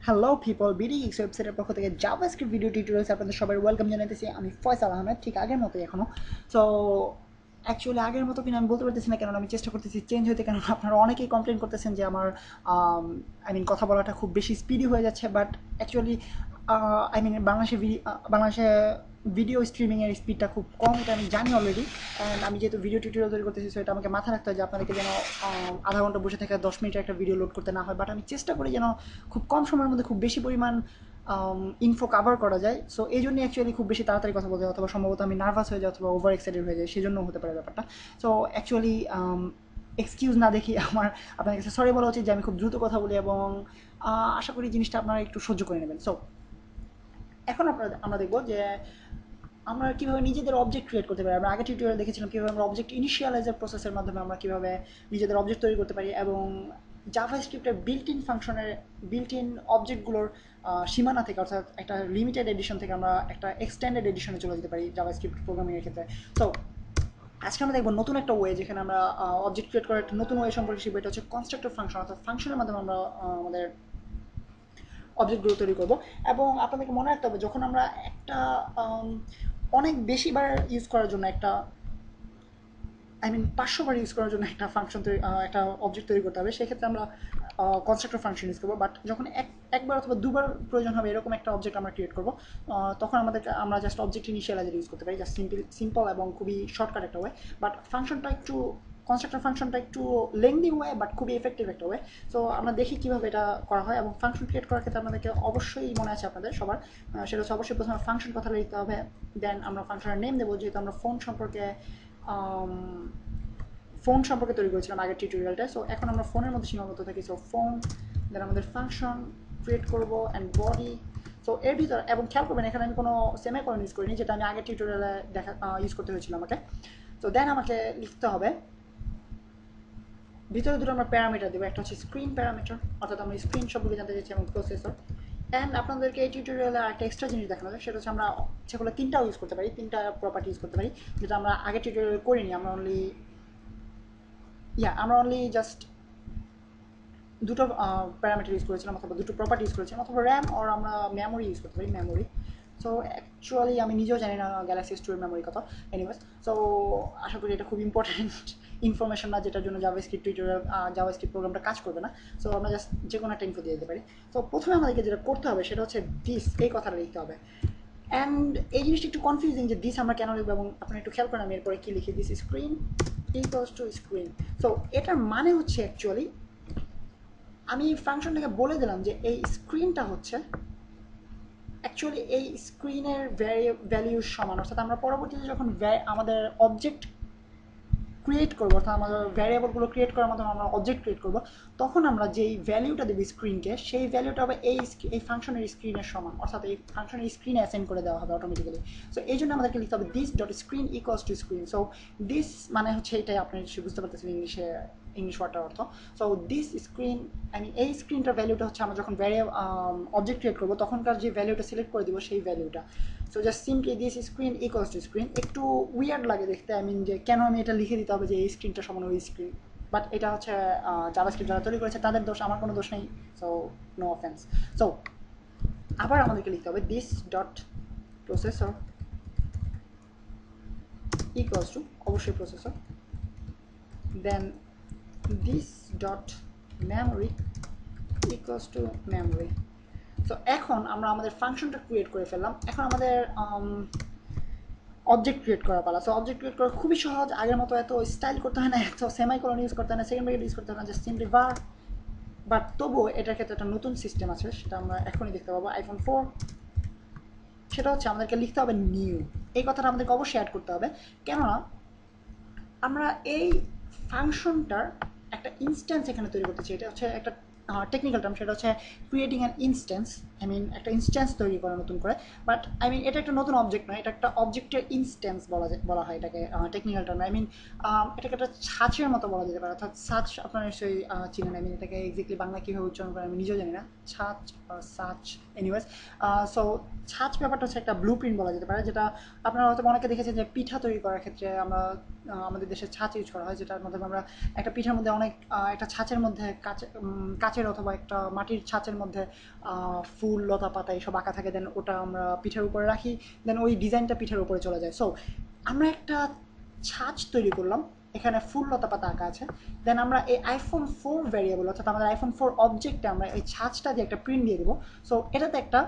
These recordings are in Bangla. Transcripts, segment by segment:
হ্যালো পিপল, বিডি এক্স ওয়েবসাইটের পক্ষ থেকে জাভাস্ক্রিপ্ট ভিডিও টিউটোরিয়ালস আপনাদের সবাই ওয়েলকাম জানাইতেছি। আমি ফয়সাল আহমেদ, ঠিক আগের মতোই এখনও। সো অ্যাকচুয়ালি আগের মতো কিনা আমি বলতে পারতেছি না, কেননা আমি চেষ্টা করতেছি চেঞ্জ হতে, কেননা আপনারা অনেকেই কমপ্লেন করতেছেন যে আমার কথা বলাটা খুব বেশি স্পিডি হয়ে যাচ্ছে। বাট অ্যাকচুয়ালি বাংলাদেশে ভিডিও স্ট্রিমিংয়ের স্পিডটা খুব কম, এটা আমি জানি অলরেডি। অ্যান্ড আমি যেহেতু ভিডিও টিউটোরিয়াল তৈরি করতেছি, সো এটা আমাকে মাথায় রাখতে হয় যে আপনাদেরকে যেন আধা ঘন্টা বসে থেকে 10 মিনিটের একটা ভিডিও লোড করতে না হয়। বাট আমি চেষ্টা করি যেন খুব কম সময়ের মধ্যে খুব বেশি পরিমাণ ইনফো কাভার করা যায়। সো এই জন্যই অ্যাকচুয়ালি খুব বেশি তাড়াতাড়ি কথা বলতে হয়, অথবা সম্ভবত আমি নার্ভাস হয়ে যাই, অথবা ওভার এক্সাইটেড হয়ে যায়, সেই জন্য হতে পারে ব্যাপারটা। সো অ্যাকচুয়ালি এক্সকিউজ না দেখি আমার আপনার কাছে সরি বলা উচিত যে আমি খুব দ্রুত কথা বলি, এবং আশা করি জিনিসটা আপনারা একটু সহ্য করে নেবেন। সো এখন আমরা দেখবো যে আমরা কীভাবে নিজেদের অবজেক্ট ক্রিয়েট করতে পারি। আমরা আগে টিউটোরিয়াল দেখেছিলাম কীভাবে আমরা অবজেক্ট ইনিশিয়ালাইজার প্রসেসের মাধ্যমে আমরা কীভাবে নিজেদের অবজেক্ট তৈরি করতে পারি, এবং জাভাস্ক্রিপ্টের বিল্ট ইন ফাংশনের বিল্ট ইন অবজেক্টগুলোর সীমানা থেকে, অর্থাৎ একটা লিমিটেড এডিশন থেকে আমরা একটা এক্সটেন্ডেড এডিশনে চলে যেতে পারি জাভাস্ক্রিপ্ট প্রোগ্রামিংয়ের ক্ষেত্রে। তো আজকে আমরা দেখবো নতুন একটা ওয়ে, যেখানে আমরা অবজেক্ট ক্রিয়েট করার একটা নতুন ওয়ে সম্পর্কে শিখবো। এটা হচ্ছে কনস্ট্রাক্টর ফাংশন, অর্থাৎ ফাংশনের মাধ্যমে আমরা আমাদের অবজেক্টগুলো তৈরি করব। এবং আপনাদেরকে মনে রাখতে হবে, যখন আমরা একটা অনেক বেশিবার ইউজ করার জন্য একটা 500 বার ইউজ করার জন্য একটা ফাংশন তৈরি একটা অবজেক্ট তৈরি করতে হবে, সেক্ষেত্রে আমরা কনস্ট্রাক্টর ফাংশন ইউজ করবো। বাট যখন একবার অথবা দুবার প্রয়োজন হবে এরকম একটা অবজেক্ট আমরা ক্রিয়েট করবো, তখন আমরা জাস্ট অবজেক্ট ইনিশিয়ালাইজার ইউজ করতে পারি, জাস্ট সিম্পল এবং খুবই শর্টকাট একটা ওয়ে। বাট ফাংশনটা একটু কনস্ট্রাক্টর ফাংশনটা একটু লেংদি ওয়ে, বাট খুবই এফেক্টিভ একটা ওয়ে। সো আমরা দেখি কীভাবে এটা করা হয়। এবং ফাংশন ক্রিয়েট করার ক্ষেত্রে আপনাদেরকে অবশ্যই মনে আছে আপনাদের সবার, সেটা হচ্ছে অবশ্যই প্রথমে ফাংশন কথা লিখতে হবে। দেন আমরা ফাংশনের নেম দেবো, যেহেতু আমরা ফোন সম্পর্কে তৈরি করেছিলাম আগের টিউটোরিয়ালটা। সো এখন আমরা ফোনের মধ্যে সীমাবদ্ধ থাকি। সো ফোন, দেন আমাদের ফাংশন ক্রিয়েট করবো অ্যান্ড বডি। সো এর ভিতরে, এবং খেয়াল করবেন এখানে আমি কোনো সেমিকোলন ইউজ করিনি, যেটা আমি আগের টিউটোরিয়ালে ইউজ করতে হয়েছিল আমাকে। তো দেন আমাকে লিখতে হবে ভিতরে দুটো আমরা প্যারামিটার দেবো। একটা হচ্ছে স্ক্রিন প্যারামিটার, অর্থাৎ আমরা স্ক্রিন সম্পর্কে জানতে চাইছি, এবং প্রসেসর। অ্যান্ড আপনাদেরকে এই টিউটোরিয়ালে একটা এক্সট্রা জিনিস দেখানো যায়, সেটা হচ্ছে আমরা সেগুলো তিনটাও ইউজ করতে পারি, তিনটা প্রপার্টি ইউজ করতে পারি, যেটা আমরা আগের টিউটোরিয়ালে করিনি। আমরা অনলি জাস্ট দুটো প্যারামিটার ইউজ করেছিলাম, অথবা দুটো প্রপার্টি ইউজ করেছিলাম, অথবা র্যাম আর আমরা মেমোরি ইউজ করতে পারি, মেমোরি। সো অ্যাকচুয়ালি আমি নিজেও জানি না গ্যালাক্সি স্টোরের মেমোরি কথা। এনিওয়েজ, সো আশা করি এটা খুব ইম্পর্ট্যান্ট ইনফরমেশন না, যেটার জন্য জাভাস্ক্রিপ্ট টিউটোরিয়াল জাভাস্ক্রিপ্ট প্রোগ্রামটা কাজ করবে না। সো আমরা জাস্ট যে কোনো একটা ইনফো দিয়ে দিতে পারি। তো প্রথমে আমাদেরকে যেটা করতে হবে সেটা হচ্ছে দিস, এই কথাটা লিখতে হবে। অ্যান্ড এই জিনিসটা একটু কনফিউজিং যে দিস আমরা কেন লিখবো, এবং আপনি একটু খেয়াল করেন আমি এরপরে কী লিখি। This screen equals to screen. So এটার মানে হচ্ছে অ্যাকচুয়ালি আমি ফাংশনটাকে বলে দিলাম যে এই স্ক্রিনটা হচ্ছে অ্যাকচুয়ালি এই স্ক্রিনের ভ্যালিউর সমান। অর্থাৎ আমরা পরবর্তীতে যখন আমাদের অবজেক্ট ক্রিয়েট করবো, অর্থাৎ আমাদের ভ্যারিয়েবলগুলো ক্রিয়েট করার মাধ্যমে আমরা অবজেক্ট ক্রিয়েট করবো, তখন আমরা যেই ভ্যালিউটা দেবো স্ক্রিনকে, সেই ভ্যালিউটা হবে এই ফাংশনের স্ক্রিনের সমান, অর্থাৎ এই ফাংশনের স্ক্রিনে অ্যাসাইন করে দেওয়া হবে অটোমেটিক্যালি। সো এই জন্য আমাদেরকে লিখতে হবে this dot screen equals to screen. So this মানে হচ্ছে এটাই, আপনি বুঝতে পারতেছেন ইংলিশ ওয়ার্ডটার অর্থ। সো দিস স্ক্রিন, এই স্ক্রিনটার ভ্যালুটা হচ্ছে আমরা যখন অবজেক্ট ক্রিয়েট করবো তখনকার যে ভ্যালুটা সিলেক্ট করে দিব সেই ভ্যালুটা। So just simply this screen equals to screen. একটু উইয়ার্ড লাগে দেখতে, যে কেন আমি এটা লিখে দিতে হবে যে এই স্ক্রিনটা সমান ওই স্ক্রিন। বাট এটা হচ্ছে জাভাস্ক্রিপ্ট যারা তৈরি করেছে তাদের দোষ, আমার কোনো দোষ নেই। So no offence. সো আবার আমাদেরকে লিখতে হবে this dot processor equals to, অবশ্যই processor, then this dot memory equals to memory. তো এখন আমরা আমাদের ফাংশনটা ক্রিয়েট করে ফেললাম। এখন আমাদের অবজেক্ট ক্রিয়েট করা পালা। সো অবজেক্ট ক্রিয়েট করা খুবই সহজ, আগের মতো এত স্টাইল করতে হয় না, এত সেমাইকলন ইউজ করতে হয় না, সেকেন্ড ব্র্যাকেট ইউজ করতে হয় না, জাস্ট সিম্পলি var। বাট তবুও এটার ক্ষেত্রে একটা নতুন সিস্টেম আছে, সেটা আমরা এখনই দেখতে পাবো আইফোন 4। সেটা হচ্ছে আমাদেরকে লিখতে হবে নিউ। এই কথাটা আমাদেরকে অবশ্যই অ্যাড করতে হবে, কেননা আমরা এই ফাংশনটার একটা ইনস্ট্যান্স এখানে তৈরি করতে চাই। এটা হচ্ছে একটা টেকনিক্যাল টার্ম, সেটা হচ্ছে ক্রিয়েটিং অ্যান ইনস্ট্যান্স। একটা ইনস্ট্যান্স তৈরি করা নতুন করে। বাট এটা একটা নতুন অবজেক্ট নয়, এটা একটা অবজেক্টের ইনস্ট্যান্স বলা হয় এটাকে টেকনিক্যাল টার্মে। এটাকে একটা ছাঁচের মতো বলা যেতে পারে, অর্থাৎ ছাঁচ আপনারা নিশ্চয়ই চিনেন। এটাকে এক্স্যাক্টলি বাংলা কীভাবে উচ্চারণ করে আমি নিজেও জানি না, ছাঁচ সাচ। এনিওয়েজ, সো ছাঁচ ব্যাপারটা হচ্ছে একটা ব্লু প্রিন্ট বলা যেতে পারে, যেটা আপনারা হয়তো অনেকে দেখেছেন যে পিঠা তৈরি করার ক্ষেত্রে আমরা আমাদের দেশে ছাঁচ ইউজ করা হয়, যেটার মাধ্যমে আমরা একটা পিঠার মধ্যে অনেক একটা ছাঁচের মধ্যে কাচের অথবা একটা মাটির ছাঁচের মধ্যে ফুল লতা পাতা এইসব আঁকা থাকে, দেন ওটা আমরা পিঠার উপরে রাখি, দেন ওই ডিজাইনটা পিঠার উপরে চলে যায়। সো আমরা একটা ছাঁচ তৈরি করলাম, এখানে ফুল লতা পাতা আঁকা আছে, দেন আমরা এই iPhone 4 ভ্যারিয়েবল অর্থাৎ আমাদের iPhone 4 অবজেক্টে আমরা এই ছাঁচটা দিয়ে একটা প্রিন্ট দিয়ে দেবো। সো এটাতে একটা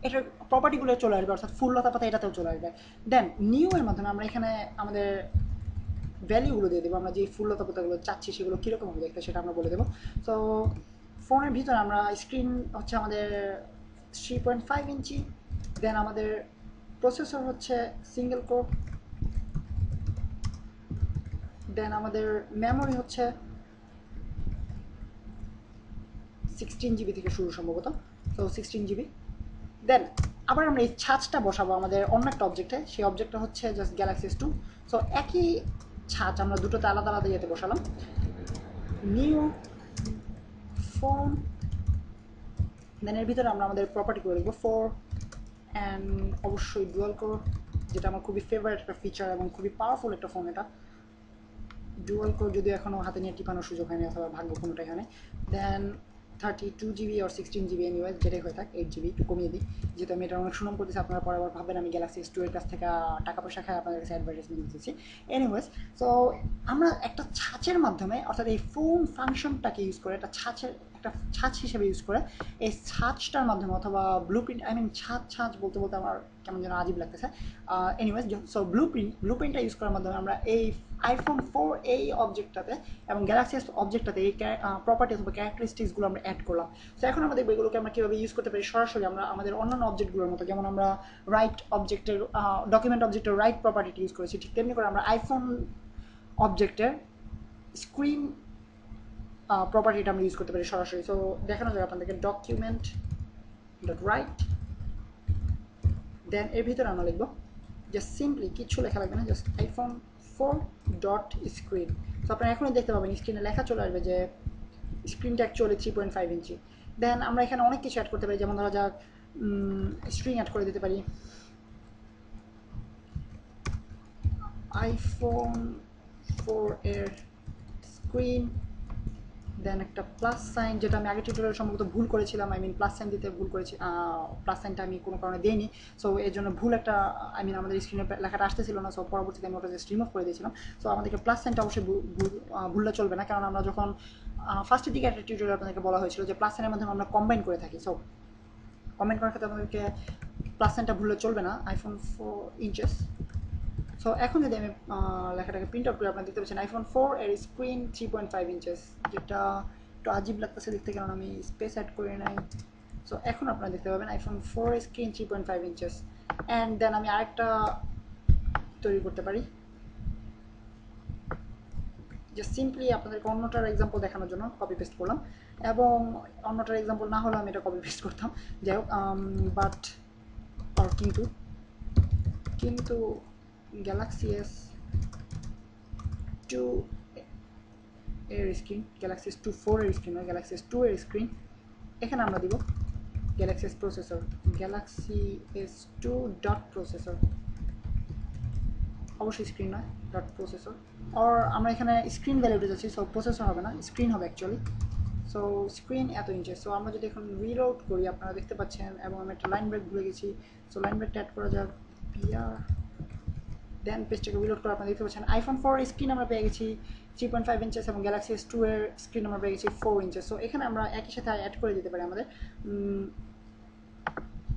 এটার প্রপার্টিগুলো চলে আসবে, অর্থাৎ ফুল লতা পাতা এটাতেও চলে আসবে। দেন নিউ এর মাধ্যমে আমরা এখানে আমাদের ভ্যালিউগুলো দিয়ে দেবো, আমরা যে ফুল লতা পাতাগুলো চাচ্ছি সেগুলো কীরকম হবে দেখতে সেটা আমরা বলে দেবো। সো ফোনের ভিতরে আমরা স্ক্রিন হচ্ছে আমাদের 3.5 ইঞ্চি, দেন আমাদের প্রসেসর হচ্ছে সিঙ্গেল কোর, দেন আমাদের মেমোরি হচ্ছে 16 GB থেকে শুরু সম্ভবত, সো 16 GB। দেন আবার আমরা এই ছাঁচটা বসাবো আমাদের অন্য একটা অবজেক্টে, সেই অবজেক্টটা হচ্ছে জাস্ট গ্যালাক্সি S2। সো একই ছাঁচ আমরা দুটোতে আলাদা আলাদা ইয়েতে বসালাম, নিউ ফোন, দেন এর ভিতরে আমরা আমাদের প্রপার্টিগুলো লিখবো 4 অ্যান্ড অবশ্যই ডুয়াল কোর, যেটা আমার খুবই ফেভারিট একটা ফিচার এবং খুবই পাওয়ারফুল একটা ফোন এটা। ডুয়াল কোর যদিও এখনও হাতে নিয়ে টিপানোর সুযোগ হয়নি অথবা ভাগ্য কোনোটাই হয়নি। দেন 32 GB আর 16 GB এনিওয়েজ, যেটাই হয়ে থাক 8 GB একটু কমিয়ে দিই, যেহেতু আমি এটা অনেক সুনাম করতেছি, আপনারা পরে আবার ভাববেন আমি গ্যালাক্সি S2 এর কাছ থেকে টাকা পয়সা খাই আপনাদের কাছে অ্যাডভার্টাইজমেন্ট দিতেছি। এনিওয়েজ, সো আমরা একটা ছাঁচের মাধ্যমে অর্থাৎ এই ফোন ফাংশনটাকে ইউজ করে একটা ছাঁচ হিসেবে ইউজ করে এই ছাঁচটার মাধ্যমে অথবা ব্লু প্রিন্ট, আই মিন ছাঁচ বলতে বলতে আমার কেমন যেন আজীব লাগতেছে। এনিওয়েজ, সো ব্লু প্রিন্টটা ইউজ করার মাধ্যমে আমরা এই iPhone 4 এই অবজেক্টটাতে এবং গ্যালাক্সি S অবজেক্টটাতে এই প্রপার্টি অথবা ক্যারেক্টারিস্টিক্সগুলো আমরা অ্যাড করলাম। সো এখন আমরা দেখবো এগুলোকে আমরা কীভাবে ইউজ করতে পারি সরাসরি আমরা আমাদের অন্যান্য অবজেক্টগুলোর মতো, যেমন আমরা রাইট অবজেক্টের ডকুমেন্ট অবজেক্টের রাইট প্রপার্টিটি ইউজ করেছি, ঠিক তেমনি করে আমরা আইফোন অবজেক্টের স্ক্রিন প্রপার্টিটা আমরা ইউজ করতে পারি সরাসরি। সো দেখানো যাবে আপনাদেরকে ডকুমেন্ট ডট রাইট, দেন এর ভিতরে আমরা লিখবো জাস্ট সিম্পলি কিছু লেখা লাগবে না, জাস্ট iPhone 4 ডট স্ক্রিন। তো আপনারা এখনই দেখতে পাবেন স্ক্রিনে লেখা চলে আসবে যে স্ক্রিনটা অ্যাকচুয়ালি 3.5 ইঞ্চি। দেন আমরা এখানে অনেক কিছু অ্যাড করতে পারি, যেমন ধরা যাক স্ট্রিং অ্যাড করে দিতে পারি, iPhone 4 এর স্ক্রিন, দেন একটা প্লাস সাইন, যেটা আমি আগের টিউটোরিয়ালে সম্ভবত ভুল করেছিলাম, আই মিন প্লাস সাইন দিতে ভুল করেছি, প্লাস সাইনটা আমি কোনো কারণে দিইনি। সো এর জন্য ভুল একটা, আই মিন আমাদের স্ক্রিনে লেখাটা আসতেছিল না, সো পরবর্তীতে আমি ওটা জাস্ট রিমুভ করে দিয়েছিলাম। সো আমাদেরকে প্লাস সাইনটা অবশ্যই ভুললে চলবে না, কারণ আমরা যখন ফার্স্টের দিকে একটা টিউটোরিয়াল আপনাদেরকে বলা হয়েছিল যে প্লাস সাইনের মাধ্যমে আমরা কম্বাইন করে থাকি। সো কম্বাইন করার ক্ষেত্রে আমাদেরকে প্লাস সাইনটা ভুললে চলবে না, iPhone 4 ইঞ্চেস। সো এখন যদি আমি লেখাটাকে প্রিন্ট আউট করি, আপনারা দেখতে পাচ্ছেন iPhone 4 এর স্ক্রিন 3.5 ইঞ্চেস, যেটা একটু আজীব লাগতেছে দেখতে কারণ আমি স্পেস অ্যাড করে নাই। সো এখন আপনারা দেখতে পাবেন iPhone 4 এর স্ক্রিন 3.5 ইঞ্চেস। অ্যান্ড দেন আমি আরেকটা তৈরি করতে পারি, জাস্ট সিম্পলি আপনাদেরকে অন্যটার এক্সাম্পল দেখানোর জন্য কপি পেস্ট করলাম, এবং অন্যটার এক্সাম্পল না হলে আমি এটা কপি পেস্ট করতাম, যাই হোক। বাট আর কিন্তু গ্যালাক্সি S2 এর স্ক্রিন, গ্যালাক্সি S2 4 এর স্ক্রিন নয়, গ্যালাক্সি S2 এর স্ক্রিন, এখানে আমরা দিব Galaxy S processor, Galaxy S2 dot processor, অবশ্যই স্ক্রিন নয়, ডট প্রসেসর। আর আমরা এখানে স্ক্রিন ভ্যালুটা যাচ্ছি, সো প্রসেসর হবে না, স্ক্রিন হবে অ্যাকচুয়ালি। সো স্ক্রিন এত ইঞ্চেস। সো আমরা যদি এখন রিলোড করি আপনারা দেখতে পাচ্ছেন, এবং আমি একটা লাইন ব্রেক ভুলে গেছি, সো লাইন ব্রেকটা অ্যাড করা যাক বিআর, দেন পেজটাকে রিলোড করে আপনারা দেখতে পাচ্ছেন iPhone 4 এর স্ক্রিন আমরা পেয়ে গেছি 3.5 ইঞ্চেস এবং গ্যালাক্সি S2 এর স্ক্রিন আমরা পেয়ে গেছি 4 ইঞ্চেস। সো এখানে আমরা একই সাথে অ্যাড করে দিতে পারি আমাদের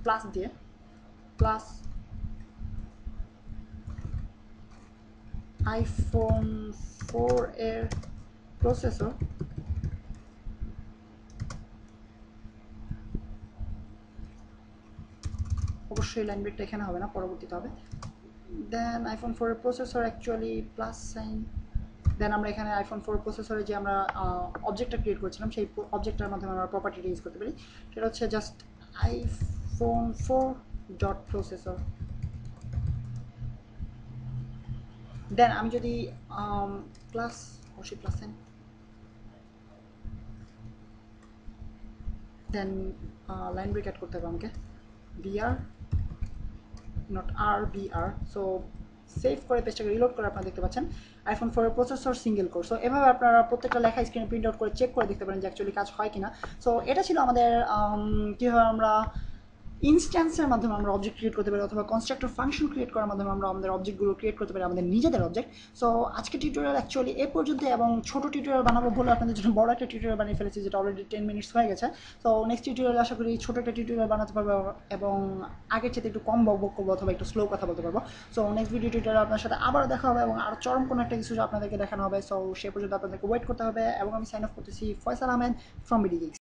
প্লাস দিয়ে, প্লাস iPhone 4 এর প্রসেসর, অবশ্যই লাইন ব্রেকটা এখানে হবে না, পরবর্তীতে হবে। দেন iPhone 4 এর প্রসেসর অ্যাকচুয়ালি প্লাস সাইন, দেন আমরা এখানে iPhone 4 প্রসেসরে যে আমরা অবজেক্টটা ক্রিয়েট করেছিলাম সেই অবজেক্টটার মাধ্যমে আমরা প্রপার্টিটা ইউজ করতে পারি, সেটা হচ্ছে just iPhone 4 dot processor. Then আমি যদি প্লাস, অবশ্যই plus sign, then line break add করতে হবে আমাকে BR, not R, BR. So save করে পেজটাকে রিলোড করে আপনারা দেখতে পাচ্ছেন আইফোন 4 এর প্রসেসর সিঙ্গেল কোর। সো এভাবে আপনারা প্রত্যেকটা লেখা স্ক্রিনে প্রিন্ট আউট করে চেক করে দেখতে পারেন যে অ্যাকচুয়ালি কাজ হয় কিনা। সো এটা ছিল আমাদের কীভাবে আমরা ইনস্ট্যান্সের মাধ্যমে আমরা অবজেক্ট ক্রিয়েট করতে পারি অথবা কনস্ট্রাক্টর ফাংশন ক্রিয়েট করার মাধ্যমে আমরা আমাদের অবজেক্টগুলো ক্রিয়েট করতে পারি, আমাদের নিজেদের অবজেক্ট। সো আজকে টিউটোরিয়াল অ্যাকচুয়ালি এ পর্যন্ত, এবং ছোট টিউটোরিয়াল বানাবো বলে আপনাদের জন্য বড় একটা টিউটোরিয়াল বানিয়ে ফেলেছি যেটা অলরেডি 10 মিনিটস হয়ে গেছে। সো নেক্সট টিউটোরিয়াল আশা করি ছোটো একটা টিউটোরিয়াল বানাতে পারবো এবং আগের চেয়ে একটু কম বক করবো অথবা একটু স্লো কথা বলতে পারবো। সো নেক্সট ভিডিও টিউটোরিয়াল আপনার সাথে আবারও দেখা হবে এবং আরও চরম কোনো একটা কিছু আপনাদেরকে দেখানো হবে। সো সে পর্যন্ত আপনাদেরকে ওয়েট করতে হবে এবং আমি সাইন অফ করতেছি Faisal Ahmed from BD gigs.